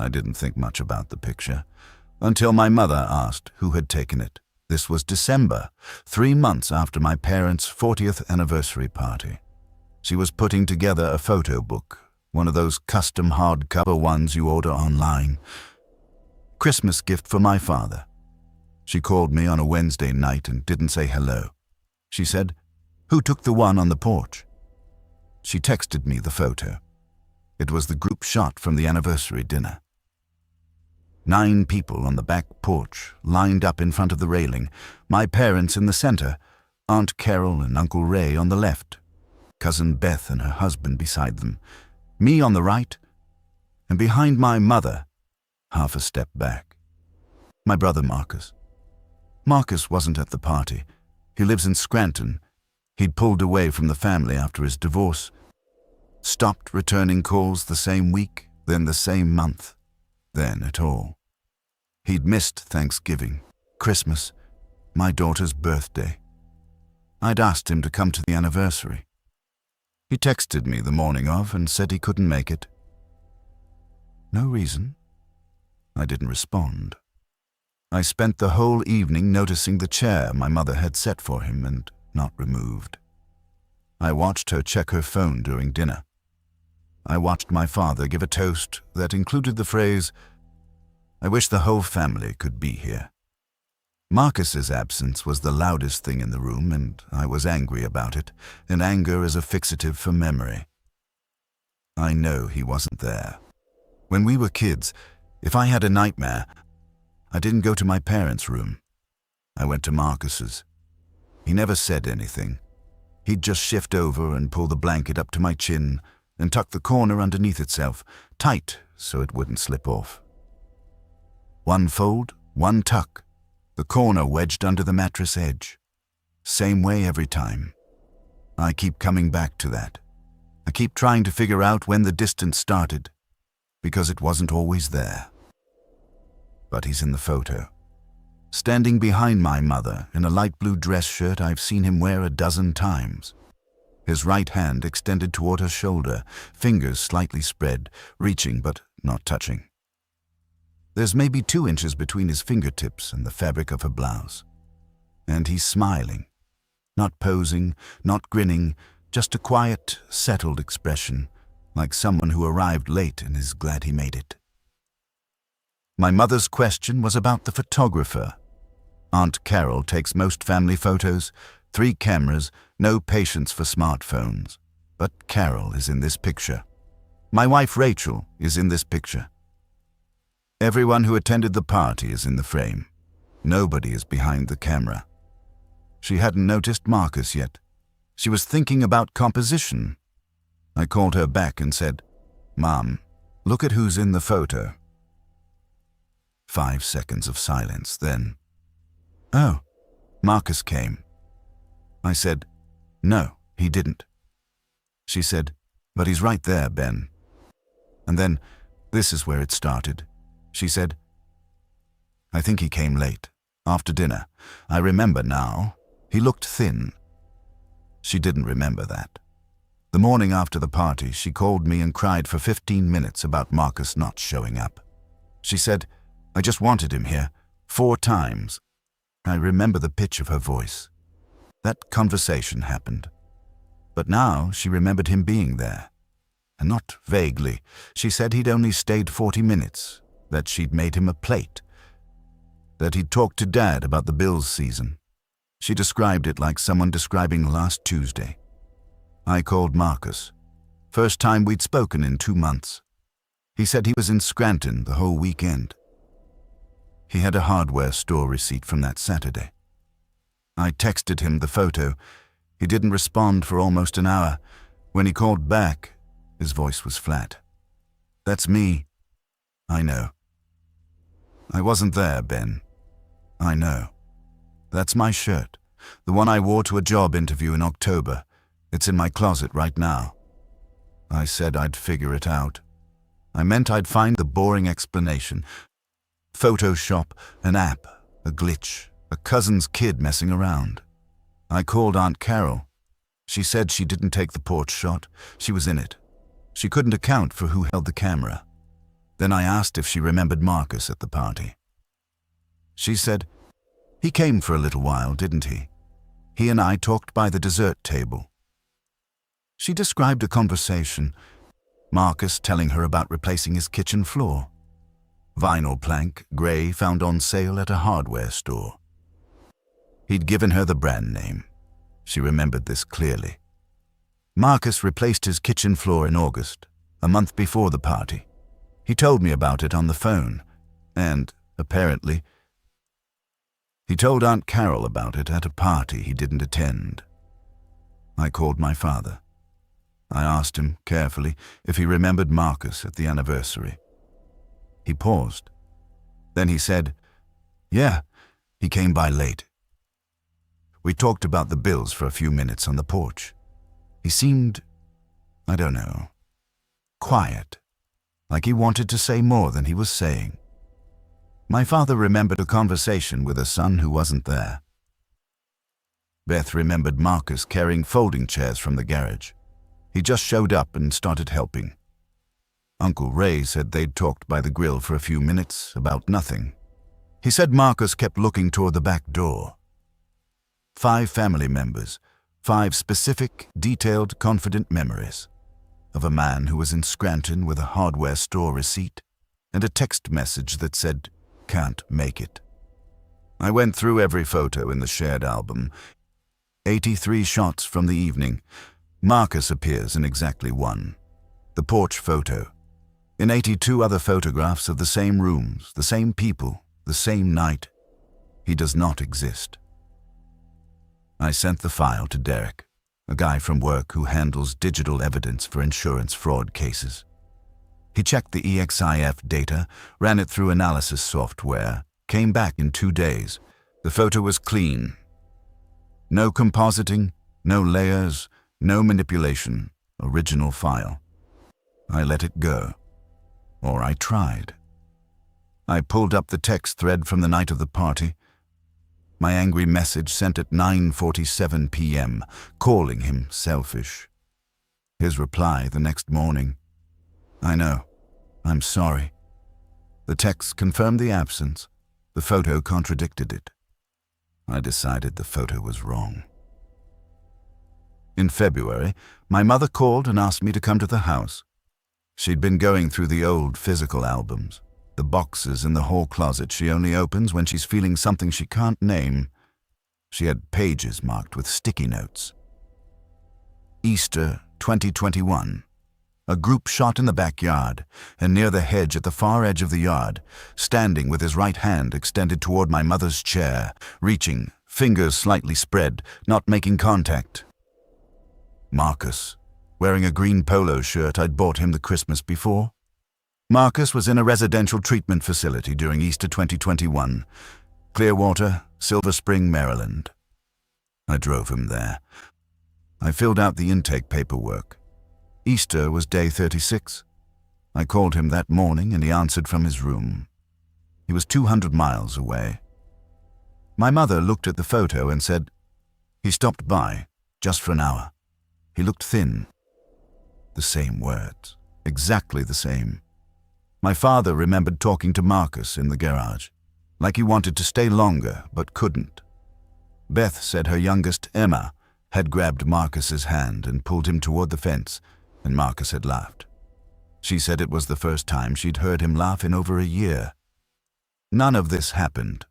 I didn't think much about the picture, until my mother asked who had taken it. This was December, 3 months after my parents' 40th anniversary party. She was putting together a photo book, one of those custom hardcover ones you order online. Christmas gift for my father. She called me on a Wednesday night and didn't say hello. She said, "Who took the one on the porch?" She texted me the photo. It was the group shot from the anniversary dinner. 9 people on the back porch, lined up in front of the railing, my parents in the center, Aunt Carol and Uncle Ray on the left, Cousin Beth and her husband beside them, me on the right, and behind my mother, half a step back, my brother Marcus. Marcus wasn't at the party. He lives in Scranton. He'd pulled away from the family after his divorce, stopped returning calls the same week, then the same month, then at all. He'd missed Thanksgiving, Christmas, my daughter's birthday. I'd asked him to come to the anniversary. He texted me the morning of and said he couldn't make it. No reason. I didn't respond. I spent the whole evening noticing the chair my mother had set for him and not removed. I watched her check her phone during dinner. I watched my father give a toast that included the phrase, "I wish the whole family could be here." Marcus's absence was the loudest thing in the room, and I was angry about it, and anger is a fixative for memory. I know he wasn't there. When we were kids, if I had a nightmare, I didn't go to my parents' room. I went to Marcus's. He never said anything. He'd just shift over and pull the blanket up to my chin and tuck the corner underneath itself, tight so it wouldn't slip off. One fold, one tuck, the corner wedged under the mattress edge. Same way every time. I keep coming back to that. I keep trying to figure out when the distance started, because it wasn't always there. But he's in the photo. Standing behind my mother in a light blue dress shirt I've seen him wear a dozen times. His right hand extended toward her shoulder, fingers slightly spread, reaching but not touching. There's maybe 2 inches between his fingertips and the fabric of her blouse. And he's smiling. Not posing, not grinning, just a quiet, settled expression, like someone who arrived late and is glad he made it. My mother's question was about the photographer. Aunt Carol takes most family photos, 3 cameras, no patience for smartphones. But Carol is in this picture. My wife Rachel is in this picture. Everyone who attended the party is in the frame. Nobody is behind the camera. She hadn't noticed Marcus yet. She was thinking about composition. I called her back and said, "Mom, look at who's in the photo." 5 seconds of silence, then, "Oh, Marcus came." I said, "No, he didn't." She said, "But he's right there, Ben." And then, this is where it started. She said, "I think he came late, after dinner. I remember now. He looked thin." She didn't remember that. The morning after the party, she called me and cried for 15 minutes about Marcus not showing up. She said, "I just wanted him here, 4 times. I remember the pitch of her voice. That conversation happened. But now she remembered him being there. And not vaguely. She said he'd only stayed 40 minutes, that she'd made him a plate, that he'd talked to Dad about the Bills season. She described it like someone describing last Tuesday. I called Marcus. First time we'd spoken in 2 months. He said he was in Scranton the whole weekend. He had a hardware store receipt from that Saturday. I texted him the photo. He didn't respond for almost an hour. When he called back, his voice was flat. "That's me. I know. I wasn't there, Ben. I know. That's my shirt, the one I wore to a job interview in October. It's in my closet right now." I said I'd figure it out. I meant I'd find the boring explanation. Photoshop, an app, a glitch, a cousin's kid messing around. I called Aunt Carol. She said she didn't take the porch shot. She was in it. She couldn't account for who held the camera. Then I asked if she remembered Marcus at the party. She said, "He came for a little while, didn't he? He and I talked by the dessert table." She described a conversation, Marcus telling her about replacing his kitchen floor. Vinyl plank, grey, found on sale at a hardware store. He'd given her the brand name. She remembered this clearly. Marcus replaced his kitchen floor in August, a month before the party. He told me about it on the phone, and, apparently, he told Aunt Carol about it at a party he didn't attend. I called my father. I asked him, carefully, if he remembered Marcus at the anniversary. He paused. Then he said, "Yeah, he came by late." We talked about the bills for a few minutes on the porch. He seemed, I don't know, quiet, like he wanted to say more than he was saying. My father remembered a conversation with a son who wasn't there. Beth remembered Marcus carrying folding chairs from the garage. He just showed up and started helping. Uncle Ray said they'd talked by the grill for a few minutes about nothing. He said Marcus kept looking toward the back door. 5 family members, 5 specific, detailed, confident memories of a man who was in Scranton with a hardware store receipt and a text message that said, "Can't make it." I went through every photo in the shared album. 83 shots from the evening. Marcus appears in exactly 1. The porch photo. In 82 other photographs of the same rooms, the same people, the same night. He does not exist. I sent the file to Derek, a guy from work who handles digital evidence for insurance fraud cases. He checked the EXIF data, ran it through analysis software, came back in 2 days. The photo was clean. No compositing, no layers, no manipulation. Original file. I let it go. Or I tried. I pulled up the text thread from the night of the party. My angry message sent at 9:47 p.m., calling him selfish. His reply the next morning, "I know. I'm sorry." The text confirmed the absence. The photo contradicted it. I decided the photo was wrong. In February, my mother called and asked me to come to the house. She'd been going through the old physical albums, the boxes in the hall closet she only opens when she's feeling something she can't name. She had pages marked with sticky notes. Easter 2021. A group shot in the backyard, and near the hedge at the far edge of the yard, standing with his right hand extended toward my mother's chair, reaching, fingers slightly spread, not making contact. Marcus, wearing a green polo shirt I'd bought him the Christmas before. Marcus was in a residential treatment facility during Easter 2021, Clearwater, Silver Spring, Maryland. I drove him there. I filled out the intake paperwork. Easter was day 36. I called him that morning and he answered from his room. He was 200 miles away. My mother looked at the photo and said, "He stopped by, just for an hour. He looked thin." The same words, exactly the same. My father remembered talking to Marcus in the garage, like he wanted to stay longer but couldn't. Beth said her youngest, Emma, had grabbed Marcus's hand and pulled him toward the fence, and Marcus had laughed. She said it was the first time she'd heard him laugh in over a year. None of this happened.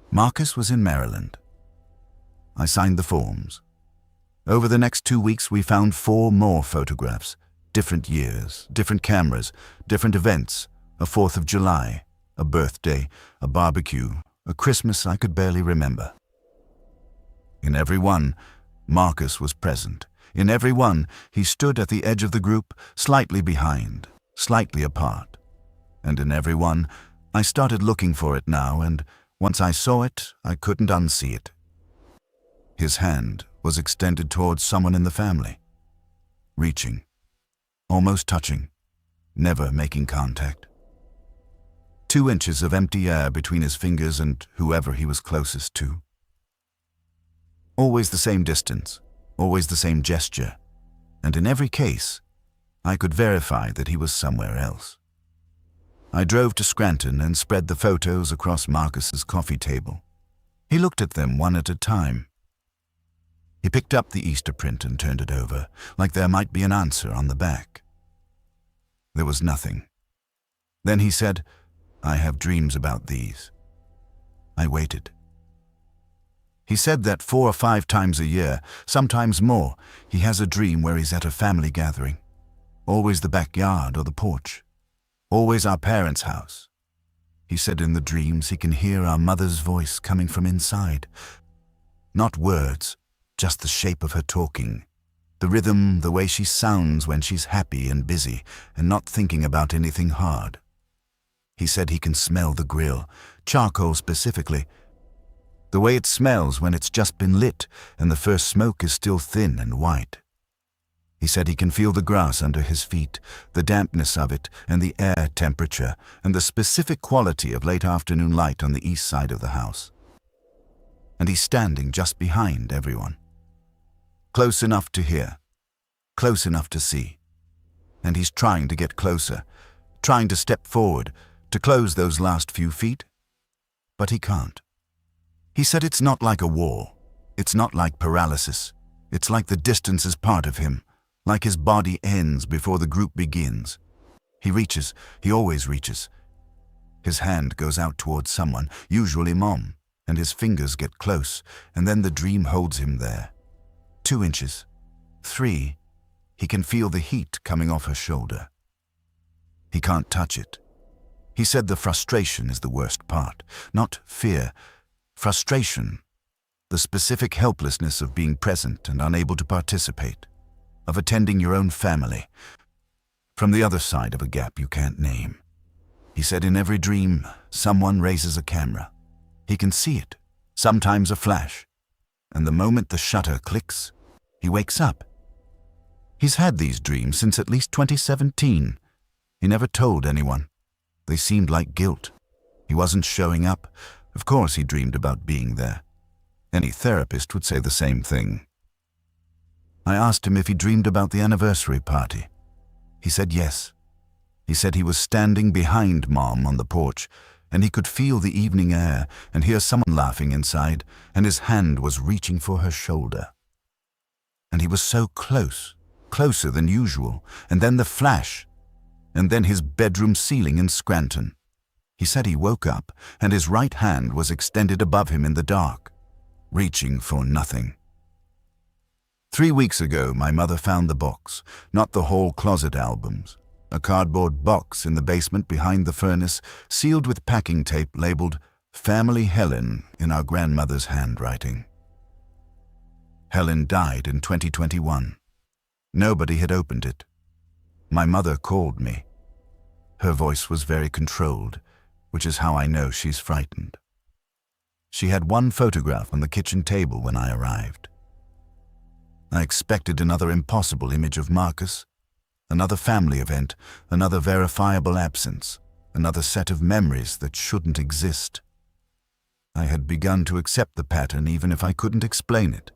Marcus was in Maryland. I signed the forms. Over the next 2 weeks, we found 4 more photographs, different years, different cameras, different events, a 4th of July, a birthday, a barbecue, a Christmas I could barely remember. In every one, Marcus was present. In every one, he stood at the edge of the group, slightly behind, slightly apart. And in every one, I started looking for it now, and once I saw it, I couldn't unsee it. His hand was extended towards someone in the family, reaching, almost touching, never making contact. 2 inches of empty air between his fingers and whoever he was closest to. Always the same distance, always the same gesture, and in every case, I could verify that he was somewhere else. I drove to Scranton and spread the photos across Marcus's coffee table. He looked at them one at a time. He picked up the Easter print and turned it over, like there might be an answer on the back. There was nothing. Then he said, "I have dreams about these." I waited. He said that 4 or 5 times a year, sometimes more, he has a dream where he's at a family gathering. Always the backyard or the porch. Always our parents' house. He said in the dreams he can hear our mother's voice coming from inside. Not words, just the shape of her talking. The rhythm, the way she sounds when she's happy and busy and not thinking about anything hard. He said he can smell the grill, charcoal specifically. The way it smells when it's just been lit and the first smoke is still thin and white. He said he can feel the grass under his feet, the dampness of it and the air temperature and the specific quality of late afternoon light on the east side of the house. And he's standing just behind everyone. Close enough to hear, close enough to see. And he's trying to get closer, trying to step forward, to close those last few feet. But he can't. He said it's not like a wall. It's not like paralysis. It's like the distance is part of him, like his body ends before the group begins. He reaches, he always reaches. His hand goes out towards someone, usually Mom, and his fingers get close, and then the dream holds him there. 2 inches, 3, he can feel the heat coming off her shoulder. He can't touch it. He said the frustration is the worst part, not fear, frustration, the specific helplessness of being present and unable to participate, of attending your own family, from the other side of a gap you can't name. He said in every dream, someone raises a camera. He can see it, sometimes a flash, and the moment the shutter clicks, he wakes up. He's had these dreams since at least 2017. He never told anyone. They seemed like guilt. He wasn't showing up. Of course he dreamed about being there. Any therapist would say the same thing. I asked him if he dreamed about the anniversary party. He said yes. He said he was standing behind Mom on the porch, and he could feel the evening air and hear someone laughing inside, and his hand was reaching for her shoulder. And he was so close, closer than usual, and then the flash, and then his bedroom ceiling in Scranton. He said he woke up, and his right hand was extended above him in the dark, reaching for nothing. 3 weeks ago, my mother found the box, not the hall closet albums, a cardboard box in the basement behind the furnace, sealed with packing tape labeled Family Helen in our grandmother's handwriting. Helen died in 2021. Nobody had opened it. My mother called me. Her voice was very controlled, which is how I know she's frightened. She had one photograph on the kitchen table when I arrived. I expected another impossible image of Marcus, another family event, another verifiable absence, another set of memories that shouldn't exist. I had begun to accept the pattern even if I couldn't explain it.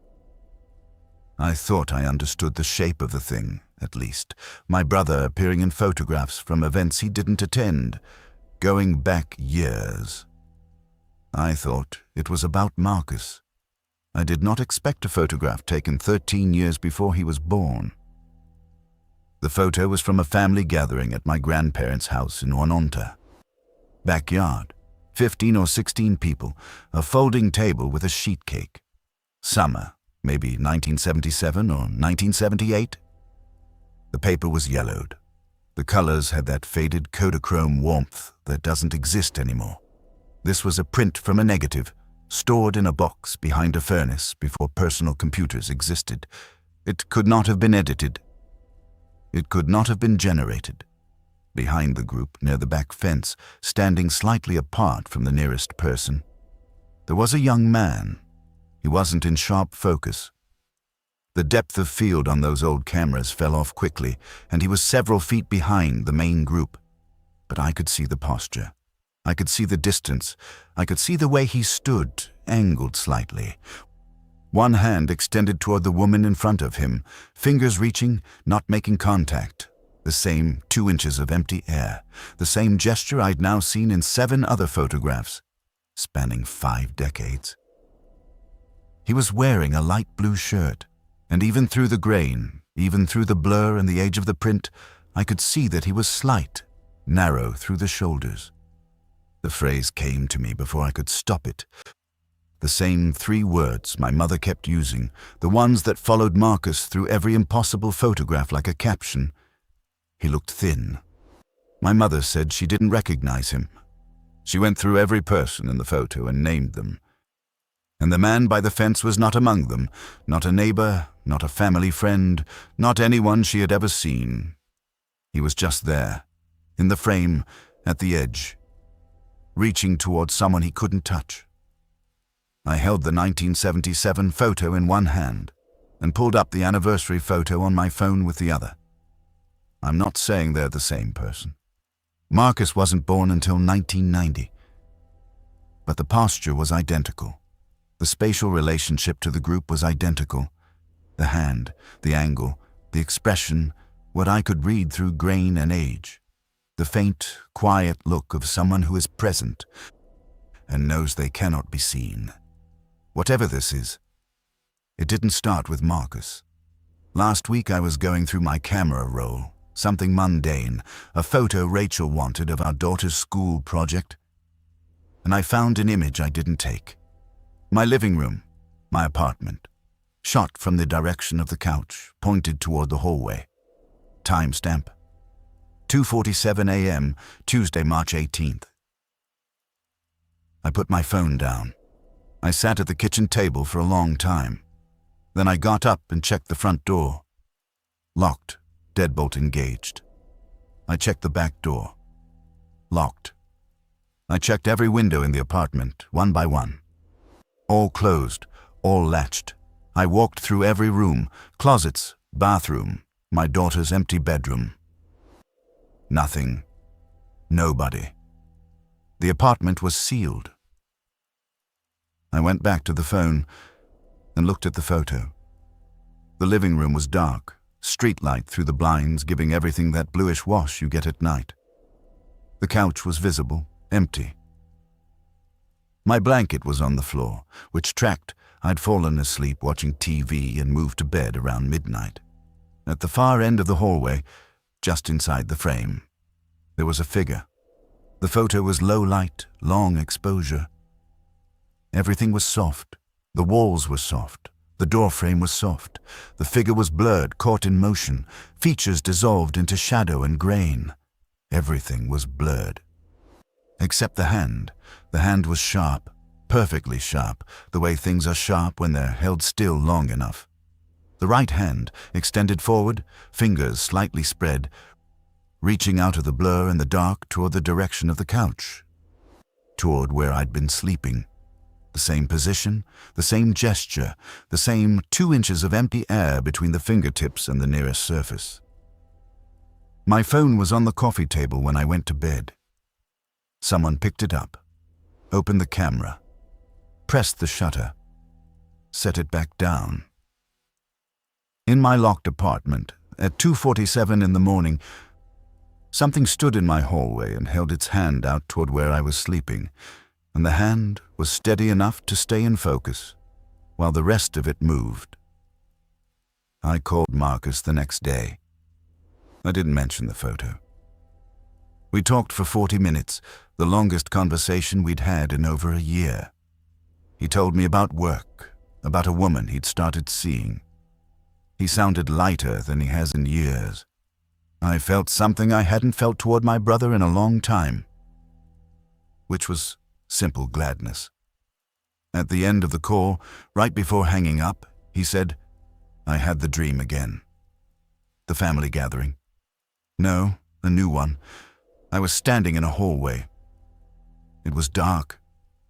I thought I understood the shape of the thing, at least, my brother appearing in photographs from events he didn't attend, going back years. I thought it was about Marcus. I did not expect a photograph taken 13 years before he was born. The photo was from a family gathering at my grandparents' house in Oneonta. Backyard, 15 or 16 people, a folding table with a sheet cake. Summer, maybe 1977 or 1978. The paper was yellowed. The colors had that faded Kodachrome warmth that doesn't exist anymore. This was a print from a negative, stored in a box behind a furnace before personal computers existed. It could not have been edited. It could not have been generated. Behind the group, near the back fence, standing slightly apart from the nearest person, there was a young man. He wasn't in sharp focus. The depth of field on those old cameras fell off quickly, and he was several feet behind the main group. But I could see the posture. I could see the distance. I could see the way he stood, angled slightly. One hand extended toward the woman in front of him, fingers reaching, not making contact. The same 2 inches of empty air, the same gesture I'd now seen in 7 other photographs, spanning 5 decades. He was wearing a light blue shirt, and even through the grain, even through the blur and the age of the print, I could see that he was slight, narrow through the shoulders. The phrase came to me before I could stop it. The same 3 words my mother kept using, the ones that followed Marcus through every impossible photograph like a caption. He looked thin. My mother said she didn't recognize him. She went through every person in the photo and named them. And the man by the fence was not among them, not a neighbor, not a family friend, not anyone she had ever seen. He was just there, in the frame, at the edge, reaching towards someone he couldn't touch. I held the 1977 photo in one hand and pulled up the anniversary photo on my phone with the other. I'm not saying they're the same person. Marcus wasn't born until 1990. But the posture was identical. The spatial relationship to the group was identical. The hand, the angle, the expression, what I could read through grain and age. The faint, quiet look of someone who is present and knows they cannot be seen. Whatever this is, it didn't start with Marcus. Last week I was going through my camera roll, something mundane, a photo Rachel wanted of our daughter's school project, and I found an image I didn't take. My living room, my apartment, shot from the direction of the couch, pointed toward the hallway. Timestamp: 2:47 a.m., Tuesday, March 18th. I put my phone down. I sat at the kitchen table for a long time. Then I got up and checked the front door. Locked, deadbolt engaged. I checked the back door. Locked. I checked every window in the apartment, one by one. All closed, all latched. I walked through every room, closets, bathroom, my daughter's empty bedroom. Nothing. Nobody. The apartment was sealed. I went back to the phone and looked at the photo. The living room was dark, streetlight through the blinds giving everything that bluish wash you get at night. The couch was visible, empty. My blanket was on the floor, which tracked I'd fallen asleep watching TV and moved to bed around midnight. At the far end of the hallway, just inside the frame, there was a figure. The photo was low light, long exposure. Everything was soft. The walls were soft. The doorframe was soft. The figure was blurred, caught in motion. Features dissolved into shadow and grain. Everything was blurred. Except the hand. The hand was sharp, perfectly sharp, the way things are sharp when they're held still long enough. The right hand, extended forward, fingers slightly spread, reaching out of the blur in the dark toward the direction of the couch, toward where I'd been sleeping. The same position, the same gesture, the same 2 inches of empty air between the fingertips and the nearest surface. My phone was on the coffee table when I went to bed. Someone picked it up, opened the camera, pressed the shutter, set it back down. In my locked apartment, at 2:47 in the morning, something stood in my hallway and held its hand out toward where I was sleeping, and the hand was steady enough to stay in focus, while the rest of it moved. I called Marcus the next day. I didn't mention the photo. We talked for 40 minutes, the longest conversation we'd had in over a year. He told me about work, about a woman he'd started seeing. He sounded lighter than he has in years. I felt something I hadn't felt toward my brother in a long time, which was simple gladness. At the end of the call, right before hanging up, he said, "I had the dream again." The family gathering. No, a new one. I was standing in a hallway. It was dark.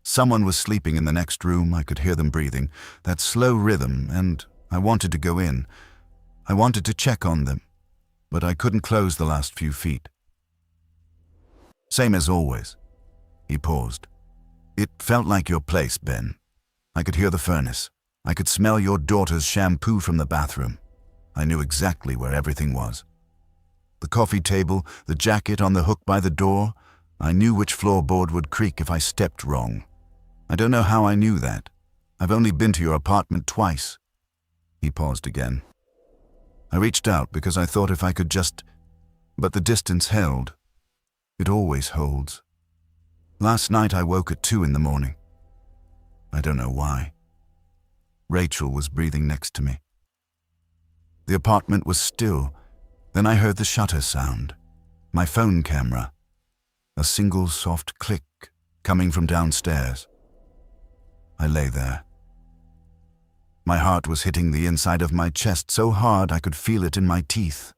Someone was sleeping in the next room. I could hear them breathing, that slow rhythm, and I wanted to go in. I wanted to check on them, but I couldn't close the last few feet. Same as always. He paused. "It felt like your place, Ben. I could hear the furnace. I could smell your daughter's shampoo from the bathroom. I knew exactly where everything was." The coffee table, the jacket on the hook by the door. I knew which floorboard would creak if I stepped wrong. I don't know how I knew that. I've only been to your apartment twice. He paused again. I reached out because I thought if I could just... But the distance held. It always holds. Last night I woke at 2 in the morning. I don't know why. Rachel was breathing next to me. The apartment was still. Then I heard the shutter sound. My phone camera. A single soft click coming from downstairs. I lay there. My heart was hitting the inside of my chest so hard I could feel it in my teeth.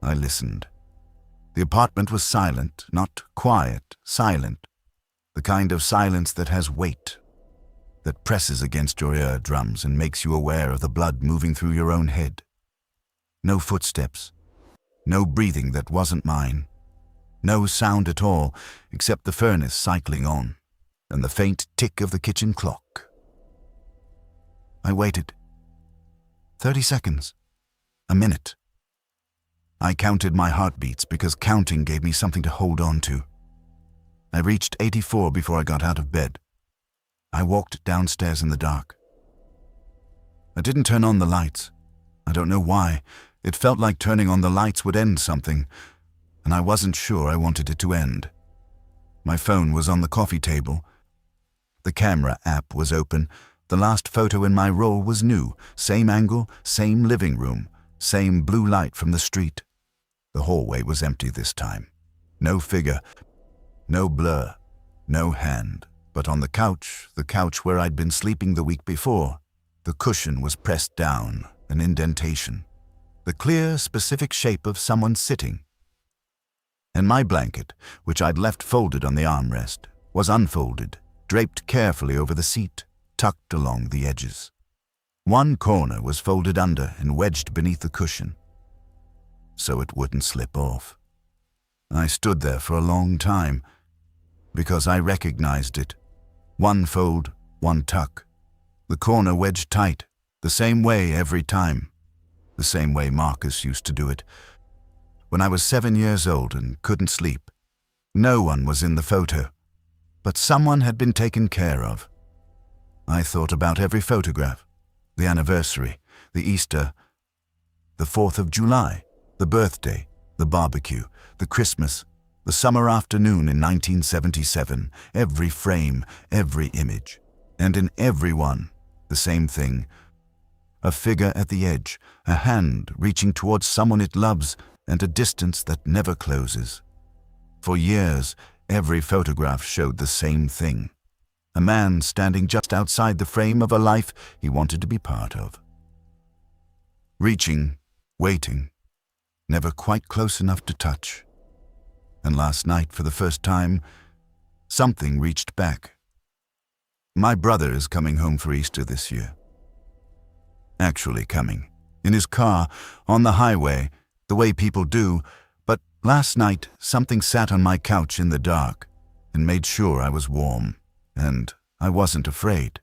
I listened. The apartment was silent, not quiet, silent. The kind of silence that has weight, that presses against your eardrums and makes you aware of the blood moving through your own head. No footsteps, no breathing that wasn't mine, no sound at all except the furnace cycling on and the faint tick of the kitchen clock. I waited. 30 seconds. A minute. I counted my heartbeats because counting gave me something to hold on to. I reached 84 before I got out of bed. I walked downstairs in the dark. I didn't turn on the lights. I don't know why. It felt like turning on the lights would end something, and I wasn't sure I wanted it to end. My phone was on the coffee table. The camera app was open. The last photo in my roll was new. Same angle, same living room, same blue light from the street. The hallway was empty this time. No figure, no blur, no hand. But on the couch where I'd been sleeping the week before, the cushion was pressed down, an indentation. The clear, specific shape of someone sitting. And my blanket, which I'd left folded on the armrest, was unfolded, draped carefully over the seat, tucked along the edges. One corner was folded under and wedged beneath the cushion, so it wouldn't slip off. I stood there for a long time, because I recognized it. One fold, one tuck. The corner wedged tight, the same way every time. The same way Marcus used to do it. When I was 7 years old and couldn't sleep. No one was in the photo, but someone had been taken care of. I thought about every photograph. The anniversary, the Easter, the 4th of July, the birthday, the barbecue, the Christmas, the summer afternoon in 1977, every frame, every image. And in every one, the same thing. A figure at the edge, a hand reaching towards someone it loves, and a distance that never closes. For years, every photograph showed the same thing. A man standing just outside the frame of a life he wanted to be part of. Reaching, waiting, never quite close enough to touch. And last night, for the first time, something reached back. My brother is coming home for Easter this year. Actually coming. In his car, on the highway, the way people do, but last night something sat on my couch in the dark and made sure I was warm, and I wasn't afraid.